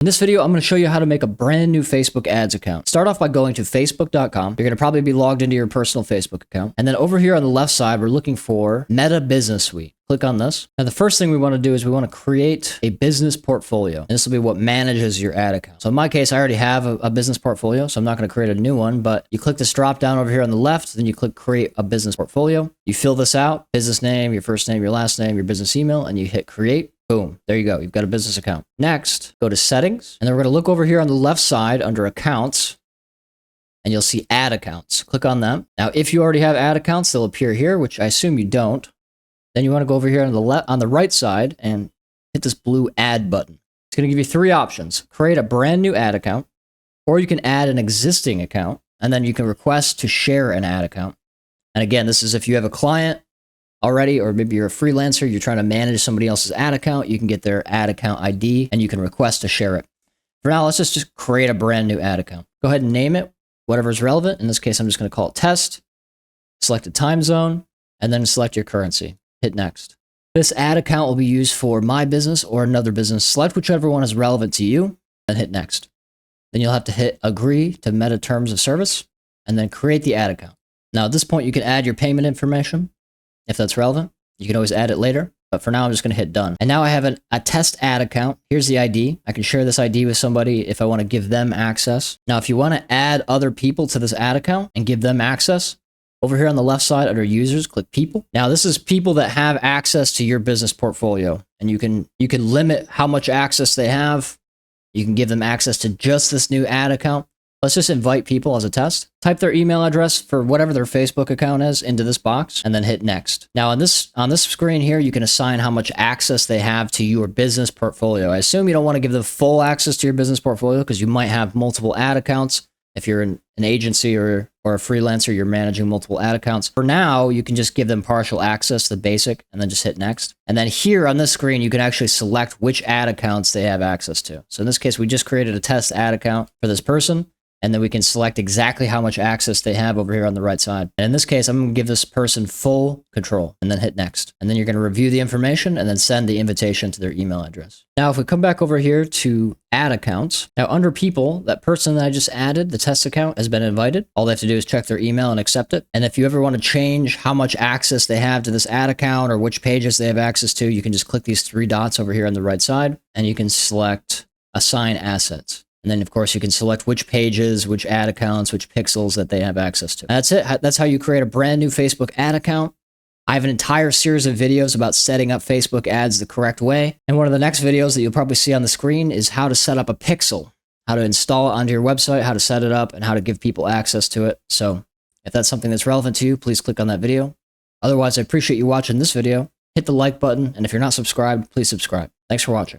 In this video, I'm going to show you how to make a brand new Facebook ads account. Start off by going to facebook.com. You're going to probably be logged into your personal Facebook account. And then over here on the left side, we're looking for Meta Business Suite. Click on this. Now, the first thing we want to do is we want to create a business portfolio. And this will be what manages your ad account. So in my case, I already have a business portfolio, so I'm not going to create a new one, but you click this drop down over here on the left, then you click create a business portfolio. You fill this out, business name, your first name, your last name, your business email, and you hit create. Boom, there you go. You've got a business account. Next, go to settings, and then we're going to look over here on the left side under accounts, and you'll see ad accounts. Click on them. Now, if you already have ad accounts, they'll appear here, which I assume you don't. Then you want to go over here on the right side and hit this blue add button. It's going to give you three options. Create a brand new ad account, or you can add an existing account, and then you can request to share an ad account. And again, this is if you have a client already, or maybe you're a freelancer, you're trying to manage somebody else's ad account, you can get their ad account ID and you can request to share it. For now, let's just create a brand new ad account. Go ahead and name it, whatever is relevant. In this case, I'm just going to call it test, select a time zone, and then select your currency. Hit next. This ad account will be used for my business or another business. Select whichever one is relevant to you and hit next. Then you'll have to hit agree to Meta terms of service and then create the ad account. Now at this point, you can add your payment information. If that's relevant, you can always add it later. But for now, I'm just going to hit done. And now I have a test ad account. Here's the ID. I can share this ID with somebody if I want to give them access. Now, if you want to add other people to this ad account and give them access, over here on the left side under users, click people. Now, this is people that have access to your business portfolio. And you can limit how much access they have. You can give them access to just this new ad account. Let's just invite people as a test. Type their email address for whatever their Facebook account is into this box and then hit next. Now on this screen here, you can assign how much access they have to your business portfolio. I assume you don't want to give them full access to your business portfolio because you might have multiple ad accounts. If you're an agency or a freelancer, you're managing multiple ad accounts. For now, you can just give them partial access, the basic, and then just hit next. And then here on this screen, you can actually select which ad accounts they have access to. So in this case, we just created a test ad account for this person. And then we can select exactly how much access they have over here on the right side. And in this case, I'm going to give this person full control and then hit next. And then you're going to review the information and then send the invitation to their email address. Now, if we come back over here to ad accounts, now under people, that person that I just added, the test account has been invited. All they have to do is check their email and accept it. And if you ever want to change how much access they have to this ad account or which pages they have access to, you can just click these three dots over here on the right side and you can select assign assets. And then, of course, you can select which pages, which ad accounts, which pixels that they have access to. That's it. That's how you create a brand new Facebook ad account. I have an entire series of videos about setting up Facebook ads the correct way. And one of the next videos that you'll probably see on the screen is how to set up a pixel, how to install it onto your website, how to set it up, and how to give people access to it. So if that's something that's relevant to you, please click on that video. Otherwise, I appreciate you watching this video. Hit the like button. And if you're not subscribed, please subscribe. Thanks for watching.